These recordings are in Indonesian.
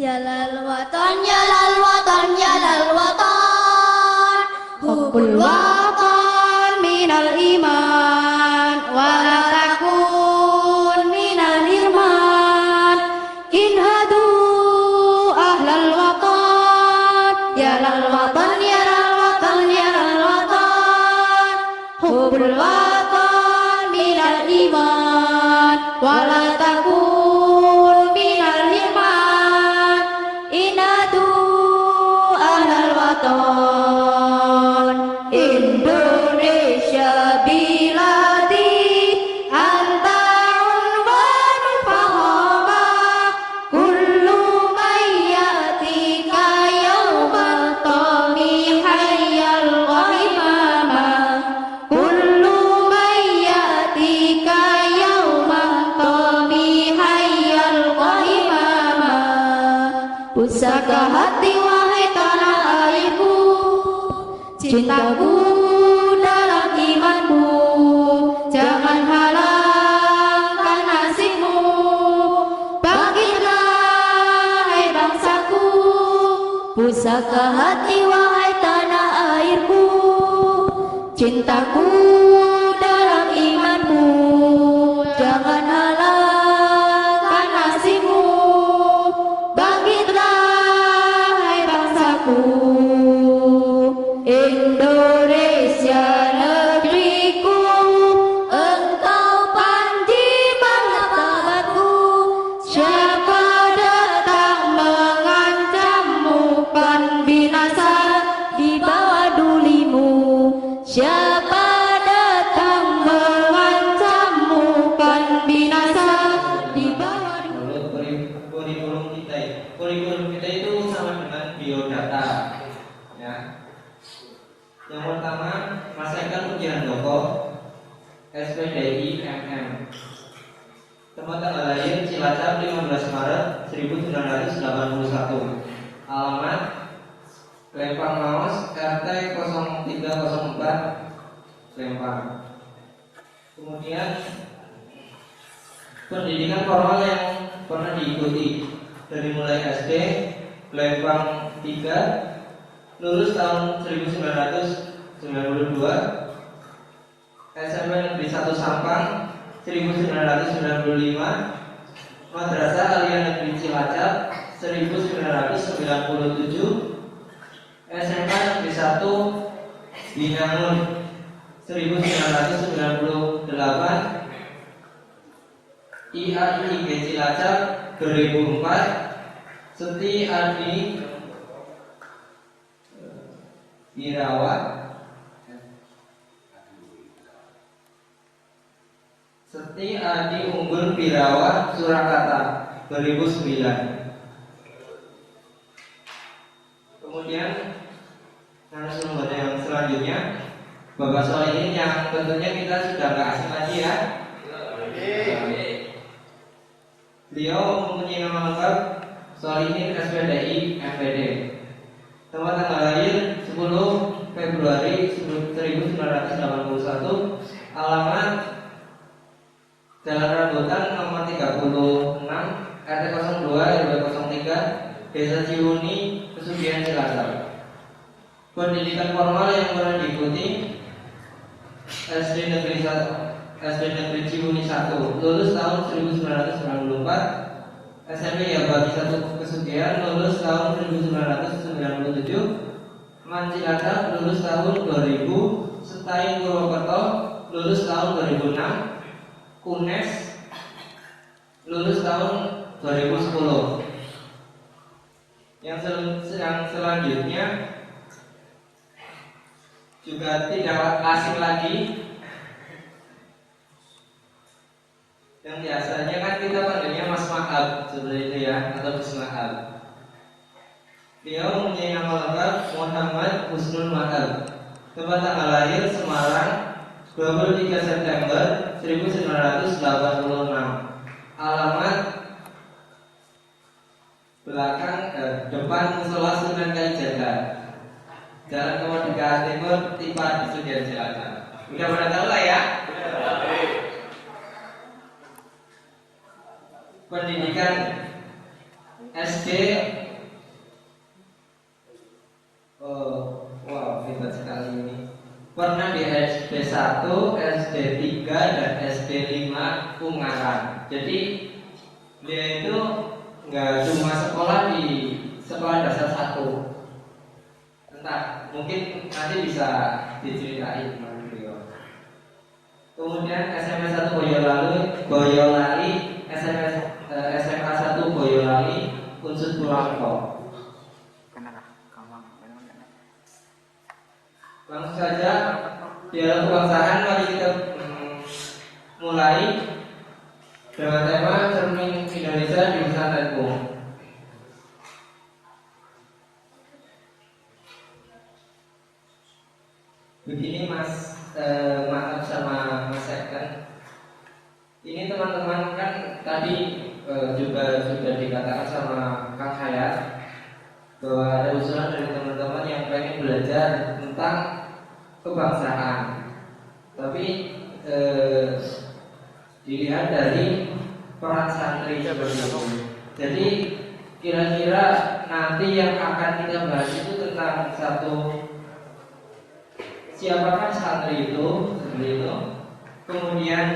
Ya lal watan, ya lal watan, ya lal watan. Hubbul watan minal iman, wala takun minal hirman. Inhadu ahlal watan, ya lal watan, ya lal watan, ya lal watan. Hubbul watan minal iman, wala takun minal hirman. Inhadu ahlal watan. Indonesia biladi, anta unwanul fahamah. Kullu mayyatika yawmal tami hayyal ghaimamah. Kullu mayyatika yawmal tami hayyal ghaimamah. Pusaka hati wahai tanah airku, cintaku dalam imanmu, jangan halangkan nasibmu. Bangkitlah hai bangsaku, pusaka hati wahai tanah airku, cintaku dalam imanmu, jangan halangkan nasibmu. Bangkitlah hai bangsaku. Indonesia negeriku, engkau panji martabatku. Siapa datang mengancammu, kan binasa di bawah dulimu. Siapa datang mengancammu, kan binasa di bawah dulimu. Kurikulum kita itu sama dengan biodata, ya. Yang pertama, masakan ujian pokok SPDI MM. Tempat tanggal lahir Cilacap 15 Maret 1981. Alamat Lempang Maos RT 0304 Lempang. Kemudian pendidikan formal yang pernah diikuti dari mulai SD Lempang 3, lulus tahun 1992, SMP Negeri 1 Sampang 1995, Madrasah Aliyah Negeri Cilacap 1997, SMA Negeri 1 Binangun 1998, IAIG Cilacap 2004, Seti Adi Birawa Seti Adi Unggul Birawa Surakarta 2009. Kemudian narasumber yang selanjutnya Bapak Solihin, yang tentunya kita sudah nggak asing lagi ya. Beliau mempunyai nama lengkap Solihin SPDI MPD. Tempat tanggal lahir 10 Februari 1981. Alamat Jalan Rambutan nomor 36 RT 02 RW 03 Desa Ciwuni, Pesugihan Cilacap. Pendidikan formal yang pernah diikuti SD Negeri 1, SD Negeri Ciwuni 1, lulus tahun 1994. SMP Yabagi 1 Pesugihan, lulus tahun 1997. Cilacap, lulus tahun 2000. Setai Purwokerto, lulus tahun 2006. Kunes, lulus tahun 2010. Yang selanjutnya juga tidak asing lagi. Yang biasanya kan kita panggilnya Mas Ma'ab seperti itu ya, atau Gus Ma'ab. Dia mempunyai nama lengkap Muhammad Husnul Ma'ab. Tempat tanggal lahir Semarang 23 September 1986. Alamat belakang depan Musola Sunan Kalijaga, Jalan Kemerdekaan Timur, Tipan, Pesugihan Cilacap. Udah pada tahu lah ya. Pendidikan SD. Wow, hebat sekali ini. Pernah di SD 1, SD 3, dan SD 5 Ungaran. Jadi dia itu nggak cuma sekolah di sekolah dasar 1. Entah, mungkin nanti bisa diceritain sama beliau. Kemudian SMA 1 Boyolali, SMA 1 Boyolali, Unsur Purwanto. Langsung saja dialog kebangsaan, mari kita mulai dengan tema Cermin Indonesia di Pesantrenku. Begini Mas Maaf sama Mas Second. Ini teman-teman kan tadi juga sudah dikatakan sama Kang Hayat bahwa ada usulan dari teman-teman yang pengen belajar tentang kebangsaan. Tapi dilihat dari peran santri seperti itu. Jadi kira-kira nanti yang akan kita bahas itu tentang satu, siapakah santri itu, seperti itu. Kemudian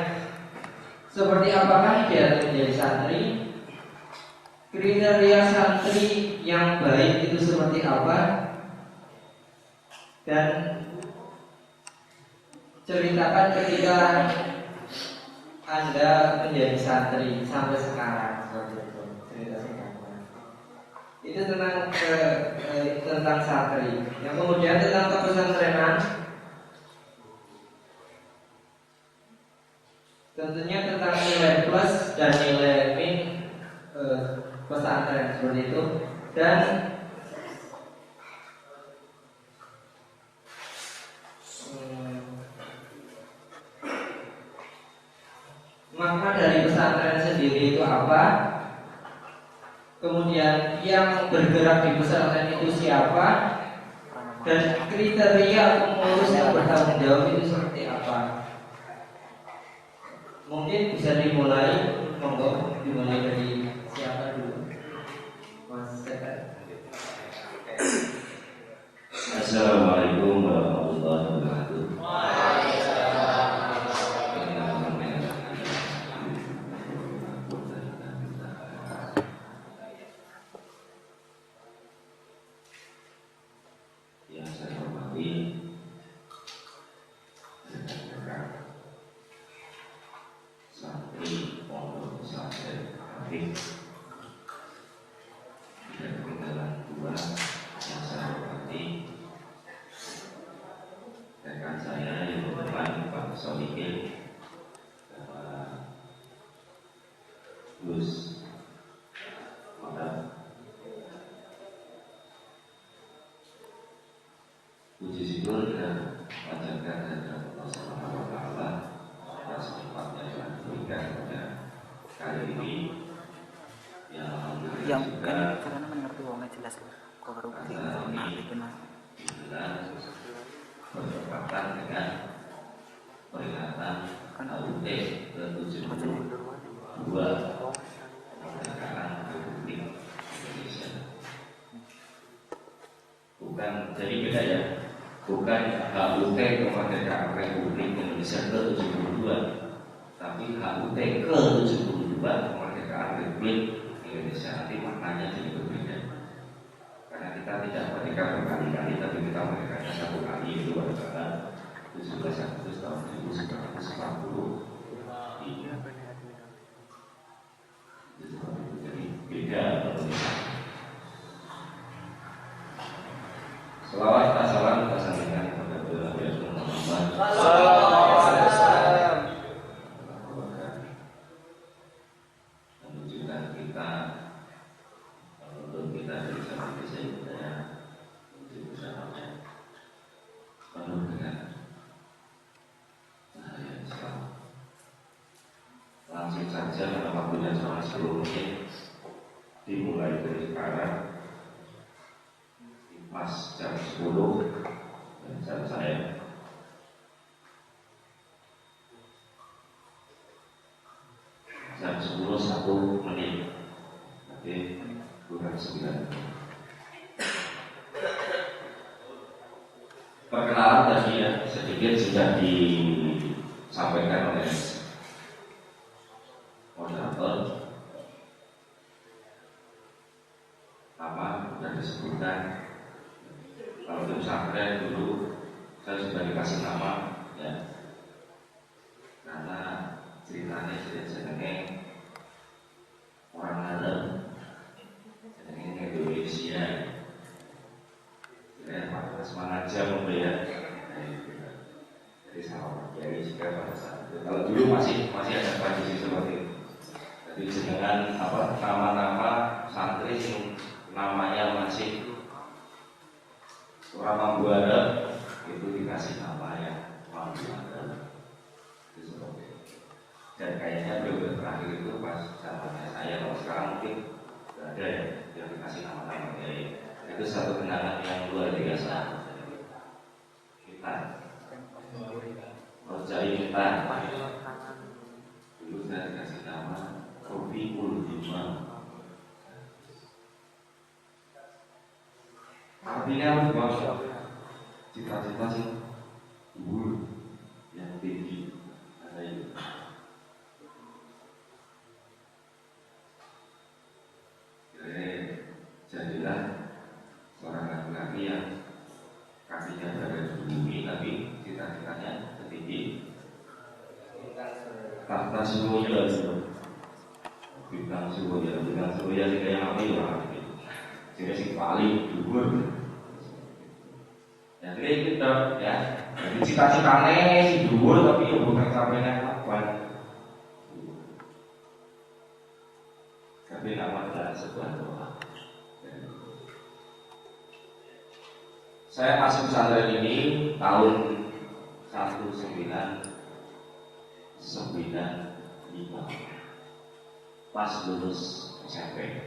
seperti apakah dia menjadi santri, kriteria santri yang baik itu seperti apa, dan ceritakan ketika Anda menjadi santri sampai sekarang, seperti itu. Cerita singkatnya. Itu tentang santri. Yang kemudian tentang kepesantrenan, tentunya tentang nilai plus dan nilai min pesantren seperti itu, dan makna dari pesantren sendiri itu apa, kemudian yang bergerak di pesantren itu siapa, dan kriteria pengurus yang bertanggung jawab itu seperti apa. Mungkin bisa dimulai, monggo dimulai dari siapa dulu? Mas Sekan. Assalamualaikum warahmatullahi wabarakatuh. Yang saya hormati santri pondok pesantren Al-Hafidh dan ketinggalan dua yang saya hormati rekan saya yang berteman Pak Solihin, Bapak Gus Mada. Puji syukur dan panjatkan kehadirat Allah Subhanahu wa Ta'ala atas nikmat yang telah diberikan pada kali ini. Yang kan karena mengerti wongnya jelas kok baru bertepatan dengan peringatan HUT ke-72 kemerdekaan Republik Indonesia. Bukan, jadi beda ya. Bukan HUT kemerdekaan Republik Indonesia ke-72, tapi HUT ke-72 kemerdekaan Republik Indonesia. Nanti maknanya jadi berbeda. Karena kita tidak merdeka berkali-kali, tapi kita merdekanya satu kali, itu adalah 17 Agustus tahun 1940. Jadi beda. Selawat dan salam kita sampaikan kepada Rasulullah Muhammad. Menunjukkan kita untuk kita bisa budaya untuk bersama penuh dengan cahaya Islam. Langsung saja karena waktunya cuma 10 menit, dimulai dari sekarang. Pas jam 10 dan jam saya jam 10 1 menit. Oke. kurang 9. Perkenalan tadi ya sedikit sudah disampaikan oleh moderator. Nama sudah disebutkan. Kalau di pesantren dulu saya sudah dikasih nama ya, karena ceritanya jenenge orang Arab, jenenge Indonesia. Semangat jam ya. Jadi sama jadi juga pada saat itu. Kalau dulu masih ada tradisi seperti itu. Jadi dengan nama-nama santri yang namanya masih orang Mambu Arab itu dikasih nama ya Mambu Arab. Itu seperti itu. Dan kayaknya periode terakhir itu pas zamannya saya, kalau sekarang mungkin tidak ada ya yang dikasih nama-nama ya. Itu satu kenangan yang luar biasa. Kita Rojai kita dulu saya dikasih nama Robiul Himam. Artinya apa? Cita-cita sih luhur yang tinggi ada itu. Jadilah seorang laki-laki yang kakinya berada di bumi, tapi cita-citanya setinggi tahta Surya. Bintang Surya sih kayak apa ya? Jadi si paling dhuwur. Ya jadi kita ya, jadi cita-citanya si dhuwur tapi ya bukan sampai kapan. Tapi nama adalah sebuah doa. Saya masuk pesantren ini tahun 1995 pas lulus SMP.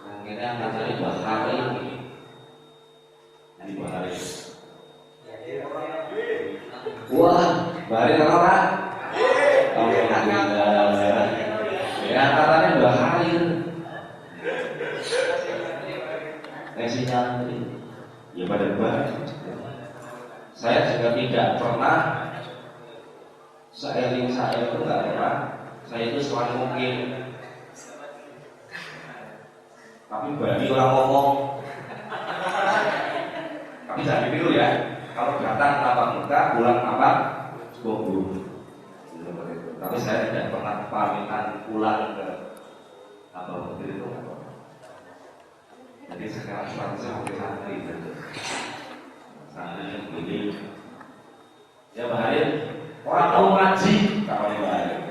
Yang kira angkatannya 2 kali di Bahari. Wah, Bahari orang. Ya angkatannya 2 kali. Sinyal ya pada banget. Saya juga tidak pernah seiring saya itu nggak pernah. Saya itu selalu mungkin. Tapi bagi orang ngomong. Tapi jangan ditiru ya. Kalau datang tatap muka, pulang apa? Bohong. Tapi saya tidak pernah pamitan pulang ke apa mobil itu. Jadi sekarang seperti santri itu, santri yang begini, ya Bahari, orang tahu ngaji, kawan Bahari,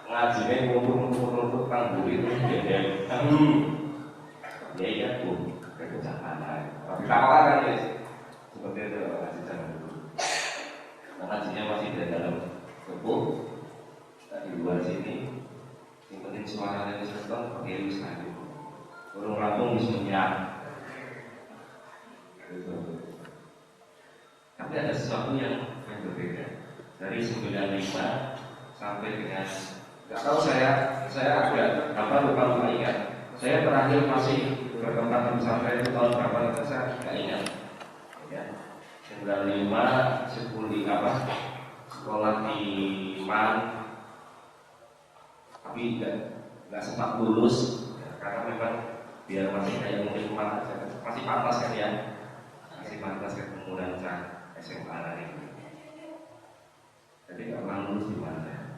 ngajinya ngumpul kang buri itu beda, ya iya tuh, kebijaksanaan. Tapi kawan kan ya, seperti itu ngaji zaman dulu. Ngajinya masih di dalam kebun, di luar sini, yang penting suaranya disetor, pakai wisna. Burung Lampung di Semenyang. Tapi ada sesuatu yang berbeda. Dari 95 sampai dengan nggak tahu saya agak lupa ingat. Saya terakhir masih bertempat di pesantren itu tahun berapa? Saya nggak ingat. Ya, 95 sekolah di Man, tapi nggak sempat lulus karena memang biar masih kayak mungkin masih pantas kan ya, masih pantas ketemu rancang SMA ini. Jadi nggak pernah lulus di mana.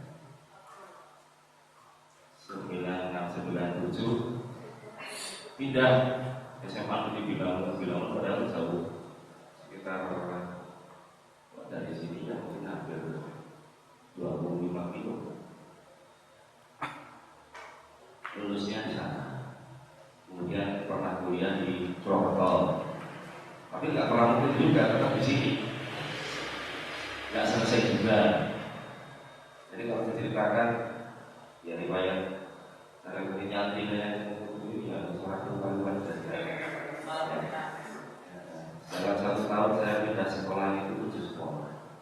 9697 pindah SMA di Bilangan padahal jauh sekitar dari sini ya mungkin hampir 25 kilo. Lulusnya di sana. Kemudian pernah kuliah di Purwokerto, tapi nggak pernah mungkin juga tetap di sini, nggak selesai juga. Jadi kalau diceritakan ya riwayat cara nyantinya ya suatu kalimat saja. Dalam 1 tahun saya pindah sekolah itu 7 sekolah,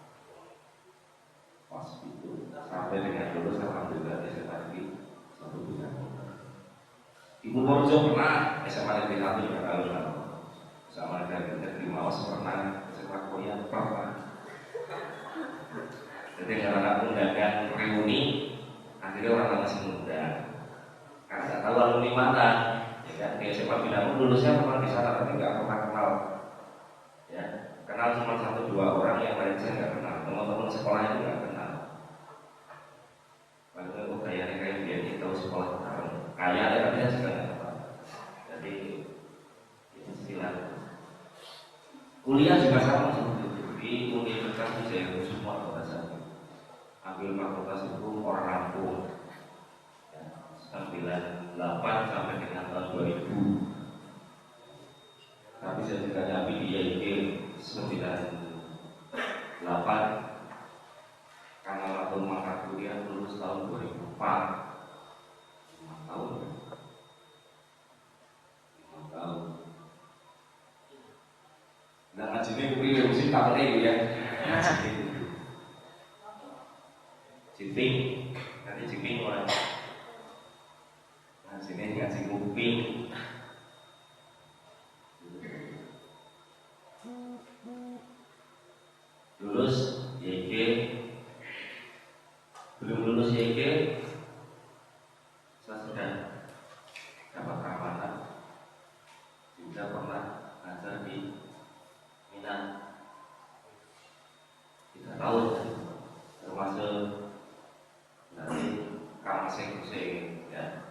pas itu sampai dengan lulus alhamdulillah saya lagi Ibu Purworejo pernah, SMA Negeri 1 juga kalau SMA Negeri Mawas pernah, SMA Koya pernah. Jadi karena undangan reuni, akhirnya orang masih muda. Karena nggak tahu alumni mana, ya kan? Di SMA Binamu lulusnya pernah di sana tapi nggak pernah kenal. Ya, kenal cuma 1-2 orang, yang lain saya nggak kenal. Teman-teman sekolahnya itu nggak kenal. Padahal kok kayaknya kayak dia ini tahu sekolah bareng. Kayaknya tapi saya juga nggak tahu. Jadi istilah kuliah juga sama seperti itu. Di Universitas Wijaya Kusuma pada saat itu ambil fakultas hukum orang Lampung ya, 98 sampai dengan tahun 2000. Tapi saya juga nyambi di IAIN 98 karena waktu mata kuliah lulus tahun 2004. 5 tahun. Nah, ngajine kuwi mesti tak penting ya. Ciping, nanti ciping mulai. Nah, sini ngaji kuping. Lulus YG, belum lulus YG, saya sudah dapat perawatan. Juga pernah ngajar di Minang 3 tahun, termasuk dari Kamaseng Hussein ya.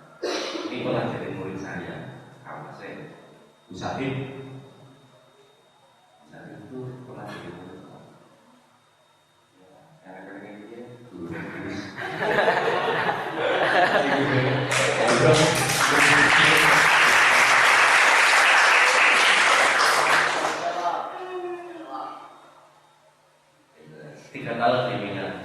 Ini pernah jadi murid saya, Kamaseng Hussein. Saat itu pernah jadi murid saya. Karena dia guru dan guru. Tiga tahun di Minang.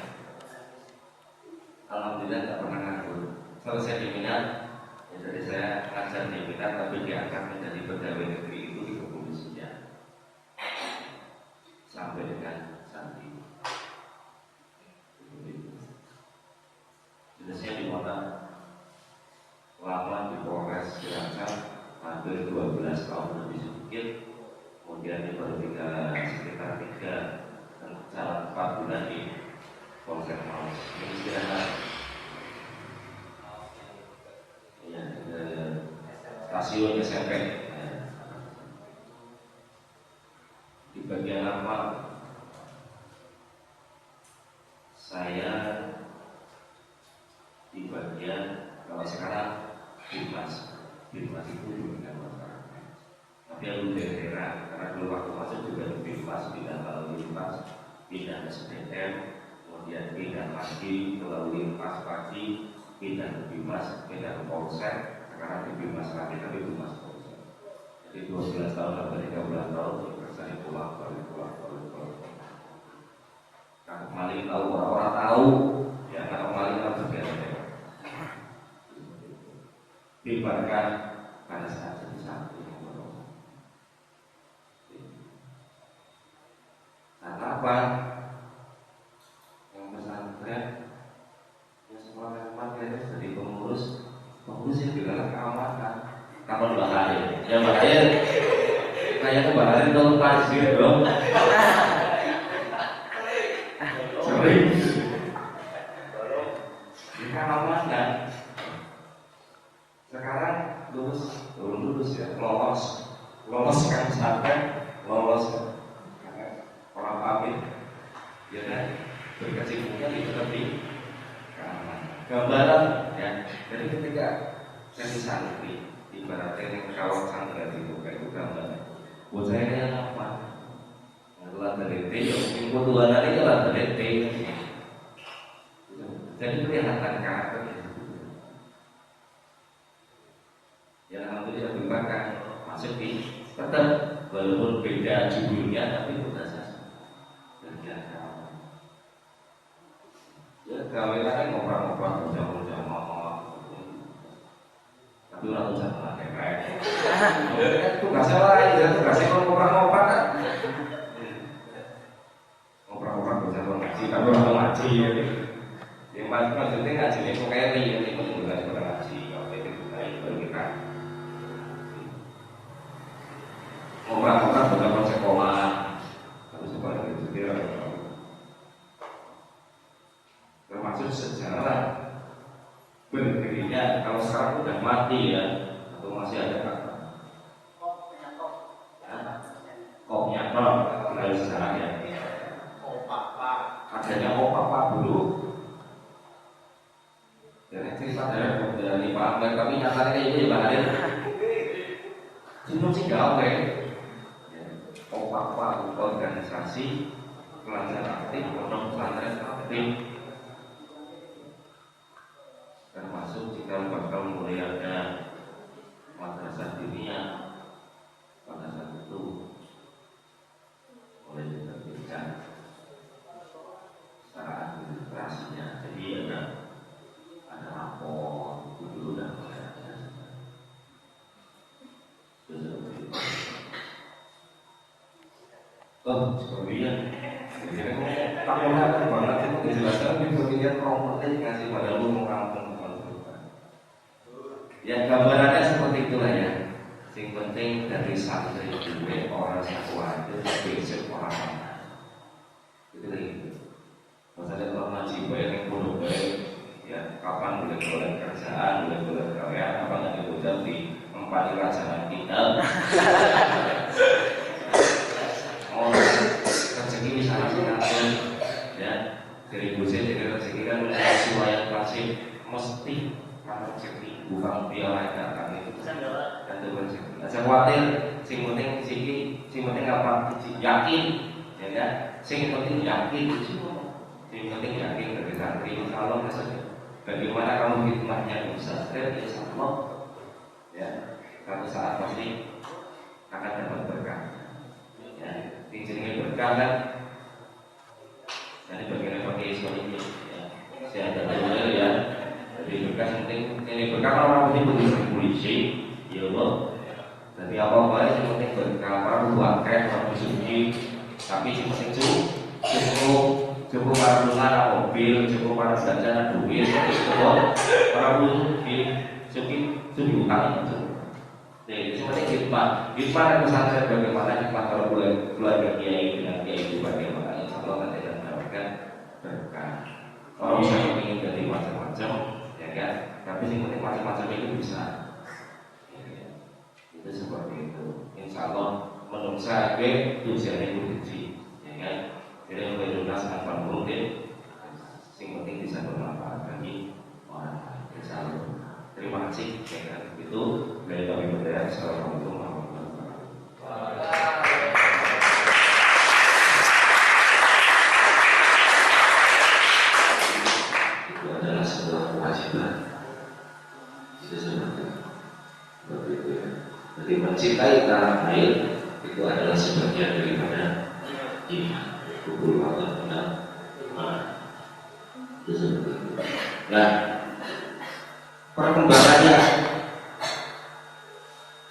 Alhamdulillah tak pernah nganggur. Selesai di Minang, ya jadi saya ngajar di Minang tapi diangkat menjadi pegawai negeri itu di kepolisian sampai dengan saat ini. Jelasnya di kota lama di Polres Cilacap hampir 12 tahun lebih sedikit. Kemudian di baru sekitar 3 jalan 4 bulan di Polsek Maus. Ini istirahat. Ya, stasiun SMP. Ya. Di bagian apa? Saya di bagian kalau sekarang Binmas. Binmas itu juga masyarakat. Tapi yang daerah karena dulu waktu masuk juga di Binmas, pindah lalu lintas, pindah ke SDM, kemudian pindah lagi ke lalu lintas pagi, pindah ke Binmas, pindah ke Polsek, sekarang di Binmas lagi tapi Binmas Polsek. Jadi 12 tahun atau 13 tahun saya pulang. Kalau maling tahu orang-orang tahu, ya kalau maling tahu juga. Dibarkan pada saat satu nah apa yang pesantren ya semua memang dia jadi pengurus yang juga keamanan kalau bahaya ya bahaya kayaknya bahaya dong pasir dong sering di keamanan. Sekarang lulus ya, lolos kan pesantren, lolos orang pamit, ya kan, berkecimpungnya di tepi gambaran, ya. Jadi ketika saya di santri, ibaratnya yang kawat santri itu kayak itu gambaran. Buat saya kayak apa? Adalah teliti, ya mungkin kebutuhan hari adalah teliti. Jadi kelihatan karakternya. Ya alhamdulillah berbakat masuk di tetap walaupun beda judulnya tapi berdasar kegiatan. Ya gawe kan ngobrol-ngobrol jam-jam tapi orang usah pakai tugasnya lain ya tugasnya ngobrol-ngobrol kan ngobrol-ngobrol jam ngaji tapi orang ngaji ya yang maksudnya ngaji ini kok kayak ini bukan ngaji kalau itu baru kita kalau sekarang udah mati ya, atau masih ada kata kopnya dari sekarang ya. Adanya apa dulu. Jadi cerita dari Pak Amir, tapi nyatanya kayak gitu ya Pak Hadir. Cuma sih gawe. Apa organisasi pelajar aktif, pondok pesantren aktif. Termasuk jika bakal mulai ada madrasah dirinya pada saat itu mulai diterbitkan secara administrasinya. Jadi ada rapor itu dulu dan kemudian tamunya banget itu dijelaskan di bagian promosi ngasih pada lu mau kampung. Ya gambarannya seperti itulah ya. Yang penting dari santri gue orang satu aja besok orang mana. Itu lagi. Maksudnya kalau ngaji baik yang bodoh baik, ya kapan boleh kerjaan, boleh karya, apa nggak dibuat di empat kerajaan kita. Oh, rezeki misalnya sinatun, ya dari buset jadi rezeki kan sesuai yang klasik mesti rezeki. Bukan piala yang datang itu dan itu rezeki. Saya khawatir, sing penting apa? Yakin, ya kan? Sing penting yakin, sing penting yakin dari santri. Insya Allah saja. Bagaimana kamu hikmahnya bisa stres? Insya Allah, ya satu saat pasti akan dapat berkah. Ya, tingginya berkah kan? Jadi bagaimana pakai Islam ini? Saya ada ya. Jadi berkah penting, ini berkah orang ini begitu polisi, ya Allah. Jadi apa-apa yang penting berkah, orang buatkan, orang suci, tapi yang penting cukup para lunar mobil, cukup para jajan duit, cukup para cukup utang itu. Jadi yang penting hikmah yang pesantren bagaimana hikmah kalau keluarga kiai dengan kiai itu bagaimana? Insya Allah nanti akan mendapatkan berkah. Orang bisa ingin dari macam-macam. Ya, tapi yang penting macam-macam itu bisa. Ya, itu seperti itu. Insya Allah menurut saya tujuannya itu kecil, ya kan? Jadi yang kedua sangat mungkin, yang penting bisa bermanfaat bagi orang lain. Insya Allah. Terima kasih. Ya kan? Itu dari kami berdaya. Assalamualaikum warahmatullahi wabarakatuh. Jadi mencintai tanah air itu adalah sebagian daripada iman. Kubur Allah benar. Itu seperti itu. Nah, perkembangannya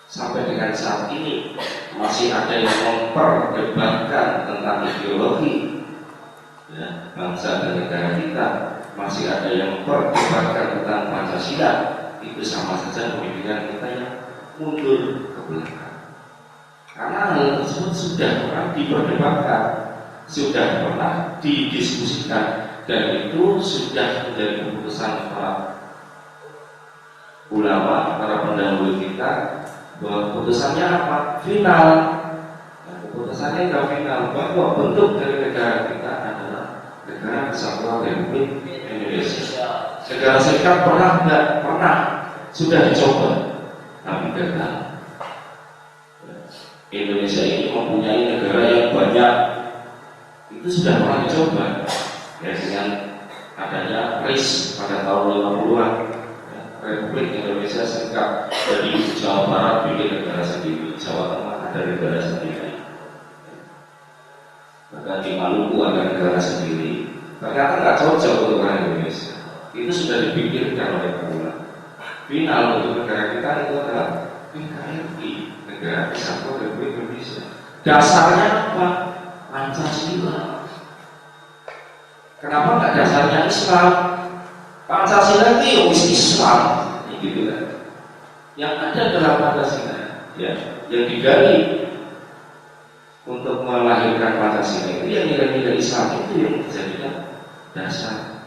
sampai dengan saat ini masih ada yang memperdebatkan tentang ideologi ya, bangsa dan negara kita, masih ada yang memperdebatkan tentang Pancasila. Itu sama saja pemikiran kita yang mundur ke belakang. Karena hal tersebut sudah pernah diperdebatkan, sudah pernah didiskusikan, dan itu sudah menjadi keputusan para ulama, para pendahulu kita, bahwa keputusannya apa? Final. Nah, keputusannya sudah final bahwa bentuk dari negara kita adalah negara kesatuan Republik Indonesia. Segala serikat pernah nggak pernah sudah dicoba, tapi gagal. Indonesia ini mempunyai negara yang banyak, itu sudah pernah dicoba ya, dengan adanya RIS pada tahun 50-an ya, Republik Indonesia Serikat. Jadi Jawa Barat bikin negara sendiri, Jawa Tengah ada negara sendiri, bahkan di Maluku ada negara sendiri. Ternyata nggak cocok untuk orang Indonesia. Itu sudah dipikirkan oleh ulama. Final untuk negara kita itu adalah NKRI, Negara Kesatuan Republik Indonesia. Dasarnya apa? Pancasila. Kenapa nggak dasarnya Islam? Pancasila itu Islam, gitu kan? Yang ada dalam Pancasila, ya, yang digali untuk melahirkan Pancasila itu yang nilai-nilai Islam itu yang dijadikan dasar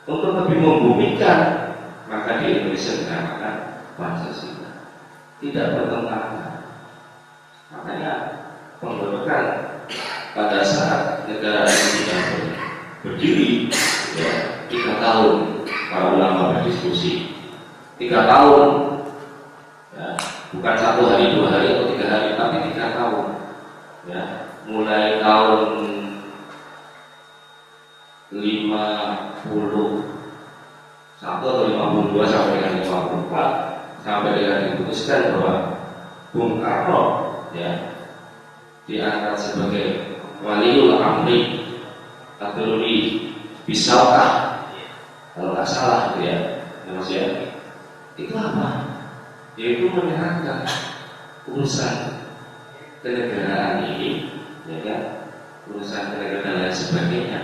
untuk lebih membumikan Maka di Indonesia dinamakan Pancasila. Tidak bertentangan. Makanya pembentukan pada saat negara ini sudah berdiri, ya, 3 tahun para ulama berdiskusi. 3 tahun, ya, bukan 1 hari, 2 hari atau 3 hari, tapi 3 tahun. Ya, mulai tahun 51 atau 52 sampai dengan 54 sampai dengan diputuskan bahwa Bung Karno, ya, diangkat sebagai waliul amri Abdurri Bisaukah, kalau nggak salah itu ya, maksudnya itu apa? Yaitu menyerahkan urusan kenegaraan ini, ya kan, urusan kenegaraan dan sebagainya,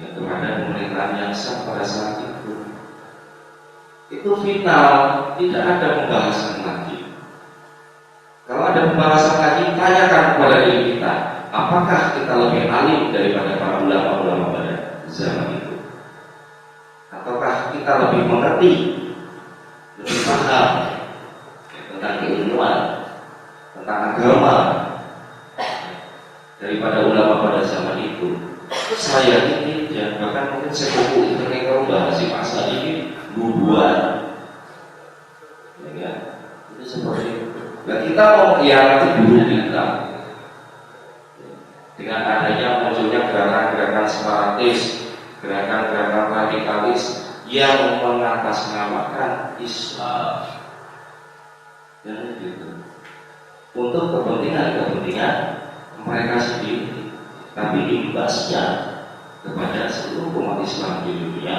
ya, kepada pemerintahan yang sah pada saat itu. Itu final, tidak ada pembahasan lagi. Kalau ada pembahasan lagi, tanyakan kepada diri kita, apakah kita lebih alim daripada para ulama-ulama pada zaman itu? Ataukah kita lebih mengerti, lebih paham, ya, tentang keilmuan, tentang agama daripada ulama pada zaman itu? Saya ini, ya, bahkan mungkin sepupu internet kalau bahas masa ini bubuan, ya, itu seperti itu. Nah, kita mau mengkhianati guru kita dengan adanya munculnya gerakan-gerakan separatis, gerakan-gerakan radikalis yang mengatasnamakan Islam, dan gitu, untuk kepentingan mereka sendiri, tapi imbasnya kepada seluruh umat Islam di dunia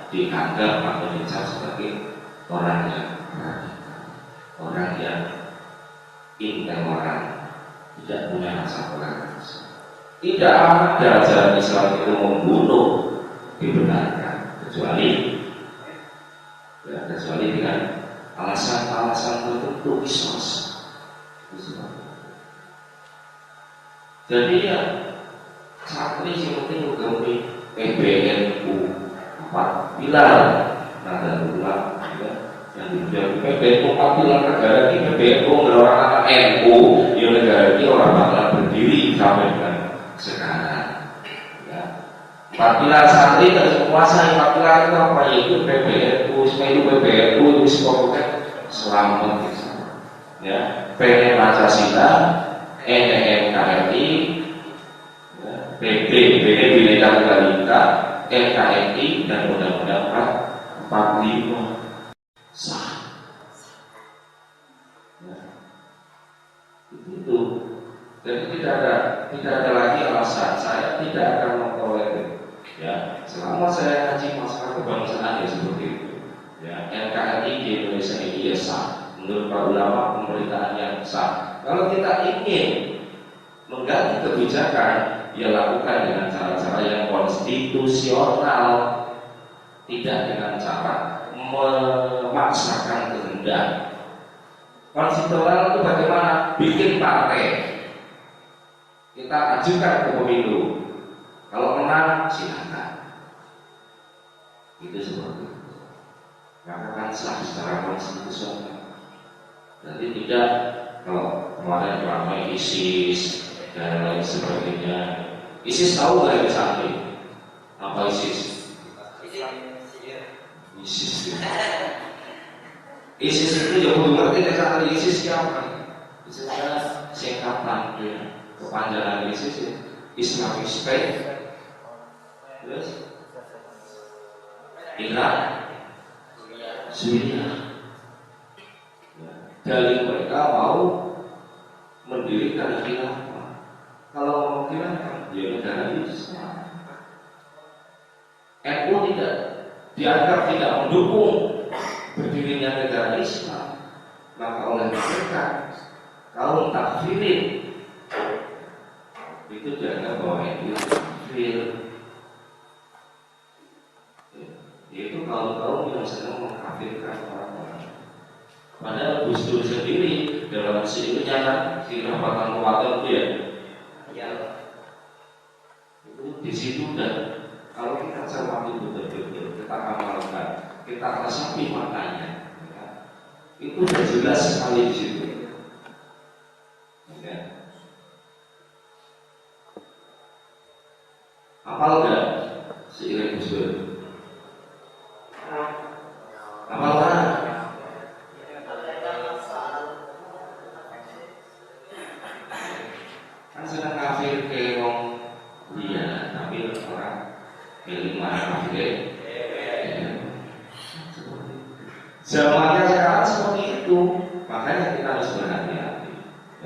dianggap atau dicap sebagai orang yang radikal, orang yang intoleran, tidak punya rasa toleransi. Tidak ada ajaran Islam itu membunuh dibenarkan, kecuali dengan alasan-alasan tertentu kisos. Jadi ya santri yang penting menggawe PBNU 4 pilar nada ulang, ya, yang dijaga PBNU 4 pilar negara ini. PBNU orang anak NU, ya negara ini orang bakal berdiri sampai dengan sekarang, ya. 4 pilar santri harus menguasai 4 pilar itu apa? Yaitu PBNU, itu PBNU itu pokoknya selamat, ya. PN Pancasila, NKRI, PP, Bhinneka Tunggal Ika, NKRI, dan Undang-Undang 45 sah. Ya. Itu. Jadi tidak ada lagi alasan. Saya tidak akan mentolerir, ya, selama saya ngaji masalah kebangsaan ya seperti itu. Ya, NKRI di Indonesia ini ya sah. Menurut para ulama pemerintahan yang sah. Kalau kita ingin mengganti kebijakan, ya lakukan dengan cara-cara yang konstitusional, tidak dengan cara memaksakan kehendak. Konstitusional itu bagaimana? Bikin partai, kita ajukan ke pemilu, kalau menang silakan, itu seperti itu. Maka kan sah secara konstitusional. Jadi tidak kalau kemarin ramai ISIS dan lain sebagainya. ISIS tahu nggak yang santri? Apa ISIS? ISIS itu yang belum ngerti dari santri. ISIS siapa? ISIS adalah singkatan, ya. Kepanjangan ISIS ya. Islamic State, terus Irak, Syria. Dari mereka mau mendirikan khilafah. Kalau mau khilafah, ya negara Islam. NU tidak dianggap tidak mendukung berdirinya negara Islam, maka oleh mereka kaum takfirin itu dianggap bahwa NU takfir. Yaitu kaum yang sedang mengkafirkan orang-orang. Padahal Gus Dur sendiri dalam syairnya kan khilafah muwatin itu ya, itu di situ dan Kalau kita cermati betul-betul, kita amalkan, kita resapi maknanya, ya, itu sudah jelas sekali di situ. Ya. Apal enggak seiring Gus Dur? Apal enggak? Kan sedang kafir ke wong dia, tapi orang pilih mana kafir. Zamannya sekarang seperti itu, makanya kita harus berhati-hati.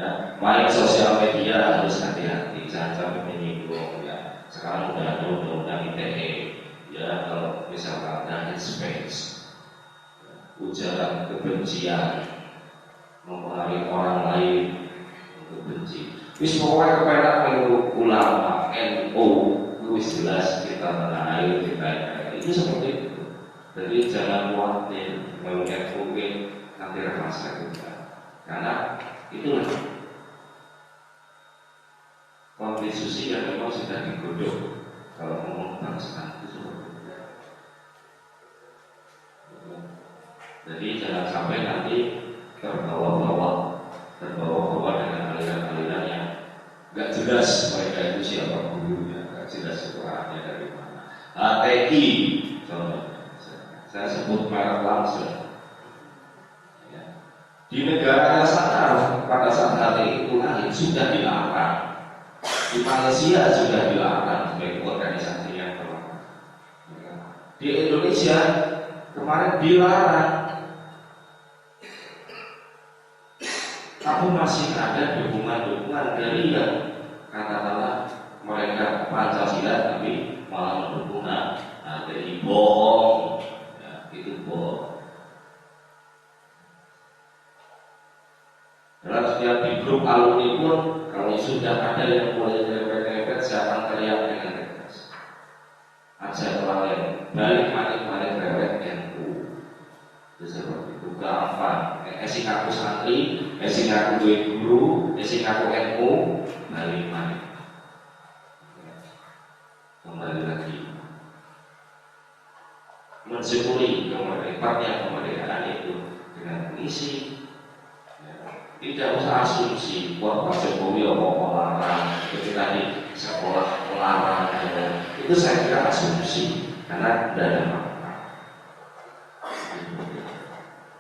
Ya, main sosial media harus hati-hati, jangan sampai menyinggung. Ya, sekarang udah ada undang-undang ITE. Ya, kalau misalkan ada space, ujaran kebencian, mempengaruhi orang lain untuk benci. Wis pokoknya kepada ulama NU itu jelas kita tanah air kita itu seperti itu. Jadi jangan khawatir melihat mungkin nanti rasa kita, karena itulah konstitusi yang memang sudah digodok. Kalau ngomong bangsa itu seperti itu. Jadi jangan sampai nanti terbawa-bawa dengan aliran-aliran yang gak jelas mereka itu siapa gurunya, gak jelas sekolahnya dari mana. HTI, contohnya, saya sebut merek langsung. Ya. Di negara sana pada saat HTI itu lahir sudah dilarang. Di Malaysia sudah dilarang sebagai organisasi yang terlarang. Ya. Di Indonesia kemarin dilarang. Tapi masih ada dukungan-dukungan dari yang katakanlah mereka Pancasila tapi malah mendukung dari bohong, ya, itu bohong. Dalam setiap di grup alumni pun kalau sudah ada yang mulai nyerempet-nyerempet, saya akan teriak dengan tegas. Ajak orang lain balik rewet NU. Itu seperti itu gampang. Esing aku santri, esing aku guru, esing aku NU, balik. Kembali lagi mensyukuri kemerdekaan itu dengan mengisi. Tidak usah asumsi buat Pak Jokowi apa larang ketika di sekolah larang, itu saya kira asumsi karena tidak ada makna.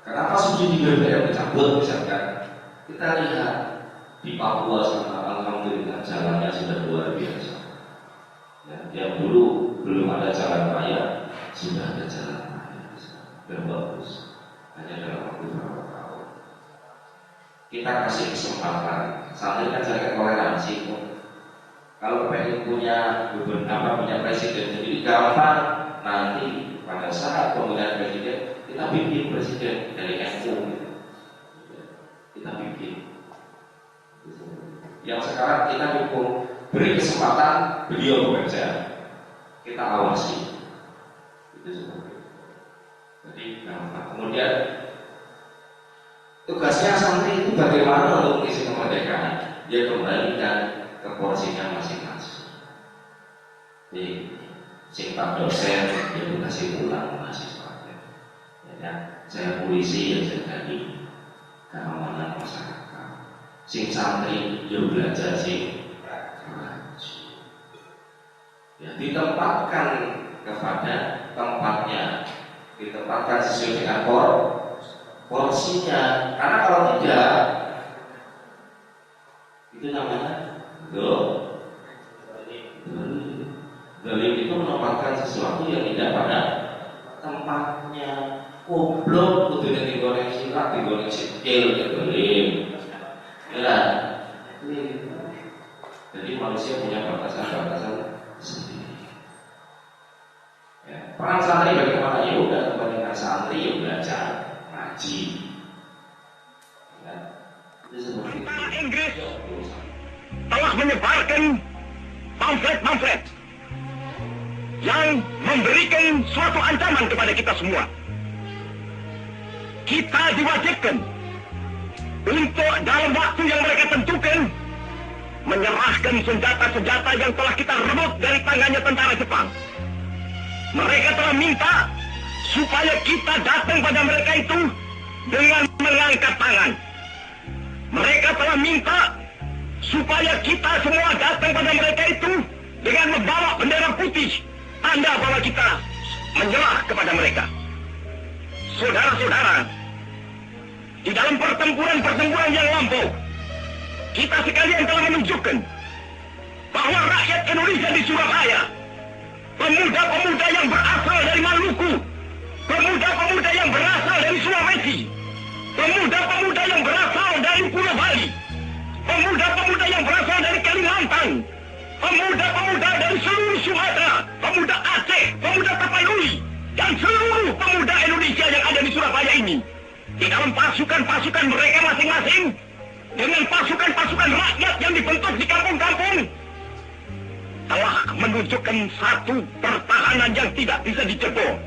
Kenapa subsidi BBM dicabut misalkan? Kita lihat di Papua sekarang alhamdulillah jalannya sudah luar biasa. Ya, yang dulu belum ada jalan raya, sudah ada jalan raya dan bagus. Hanya dalam waktu beberapa tahun. Kita kasih kesempatan. Santri kan jaga toleransi kok. Kalau pengen punya gubernur, punya presiden sendiri gampang. Nanti pada saat pemilihan presiden kita bikin presiden dari NU gitu. Kita bikin. Yang sekarang kita dukung, beri kesempatan beliau bekerja, kita awasi. Itu seperti itu. Jadi gampang. Kemudian tugasnya santri itu bagaimana untuk mengisi kemerdekaan? Dia kembalikan ke porsinya masing-masing. Jadi singkat dosen dia kasih pulang mahasiswanya. Ya, saya polisi ya saya jadi keamanan masyarakat. Sing santri dia belajar sing ngaji. Ya, ditempatkan kepada tempatnya, ditempatkan sesuai dengan porsinya. Karena kalau tidak, itu namanya dolim itu menempatkan sesuatu yang tidak pada tempatnya. Goblok kudu nek digoreng silat, digoreng sikil, dolim. Ya, jadi manusia punya batasan-batasan sendiri. Ya, peran santri bagaimana? Ya udah kebanyakan santri yang belajar ngaji. Ya, itu seperti Inggris telah menyebarkan pamflet-pamflet yang memberikan suatu ancaman kepada kita semua. Kita diwajibkan untuk dalam waktu yang mereka tentukan menyerahkan senjata-senjata yang telah kita rebut dari tangannya tentara Jepang. Mereka telah minta supaya kita datang pada mereka itu dengan mengangkat tangan. Mereka telah minta supaya kita semua datang pada mereka itu dengan membawa bendera putih, tanda bahwa kita menyerah kepada mereka. Saudara-saudara, di dalam pertempuran-pertempuran yang lampau, kita sekalian telah menunjukkan bahwa rakyat Indonesia di Surabaya, pemuda-pemuda yang berasal dari Maluku, pemuda-pemuda yang berasal dari Sulawesi, pemuda-pemuda yang berasal dari Pulau Bali, pemuda-pemuda yang berasal dari Kalimantan, pemuda-pemuda dari seluruh Sumatera, pemuda Aceh, pemuda Tapanuli, dan seluruh pemuda Indonesia yang ada di Surabaya ini, di dalam pasukan-pasukan mereka masing-masing, dengan pasukan-pasukan rakyat yang dibentuk di kampung-kampung, telah menunjukkan satu pertahanan yang tidak bisa dijebol.